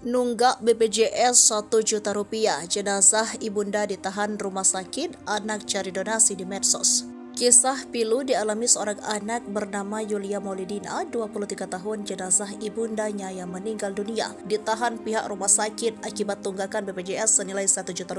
Nunggak BPJS Rp1 juta, jenazah ibunda ditahan rumah sakit, anak cari donasi di medsos. Kisah pilu dialami seorang anak bernama Yulia Maulidina, 23 tahun, jenazah ibundanya yang meninggal dunia ditahan pihak rumah sakit akibat tunggakan BPJS senilai Rp1 juta.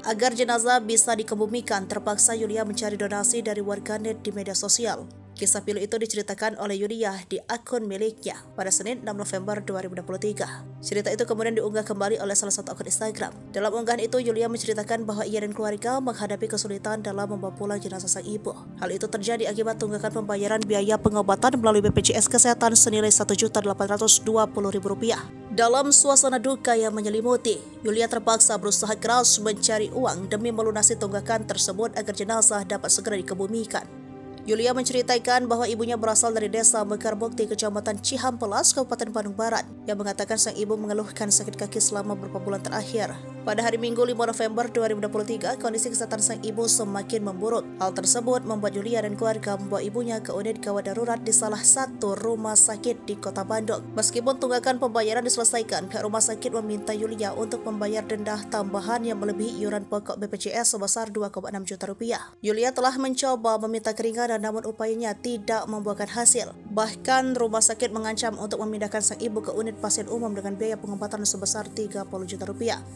Agar jenazah bisa dikebumikan, terpaksa Yulia mencari donasi dari warganet di media sosial. Kisah pilu itu diceritakan oleh Yulia di akun miliknya pada Senin 6 November 2023. Cerita itu kemudian diunggah kembali oleh salah satu akun Instagram. Dalam unggahan itu, Yulia menceritakan bahwa ia dan keluarga menghadapi kesulitan dalam membawa pulang jenazah sang ibu. Hal itu terjadi akibat tunggakan pembayaran biaya pengobatan melalui BPJS Kesehatan senilai Rp1.820.000. Dalam suasana duka yang menyelimuti, Yulia terpaksa berusaha keras mencari uang demi melunasi tunggakan tersebut agar jenazah dapat segera dikebumikan. Yulia menceritakan bahwa ibunya berasal dari desa Mekarbukti, Kecamatan Cihampelas, Kabupaten Bandung Barat, yang mengatakan sang ibu mengeluhkan sakit kaki selama beberapa bulan terakhir. Pada hari Minggu 5 November 2023, kondisi kesehatan sang ibu semakin memburuk. Hal tersebut membuat Yulia dan keluarga membawa ibunya ke unit gawat darurat di salah satu rumah sakit di Kota Bandung. Meskipun tunggakan pembayaran diselesaikan, pihak rumah sakit meminta Yulia untuk membayar denda tambahan yang melebihi iuran pokok BPJS sebesar Rp2,6 juta. Yulia telah mencoba meminta keringanan, namun upayanya tidak membuahkan hasil. Bahkan rumah sakit mengancam untuk memindahkan sang ibu ke unit pasien umum dengan biaya pengobatan sebesar Rp30 juta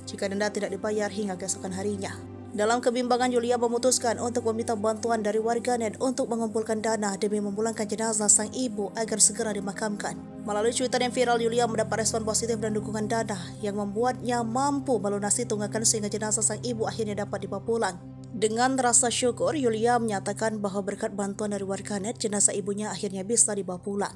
jika denda tidak dibayar hingga keesokan harinya. Dalam kebimbangan, Yulia memutuskan untuk meminta bantuan dari warganet untuk mengumpulkan dana demi memulangkan jenazah sang ibu agar segera dimakamkan. Melalui cuitan yang viral, Yulia mendapat respon positif dan dukungan dana yang membuatnya mampu melunasi tunggakan sehingga jenazah sang ibu akhirnya dapat dibawa pulang. Dengan rasa syukur, Yulia menyatakan bahwa berkat bantuan dari warganet, jenazah ibunya akhirnya bisa dibawa pulang.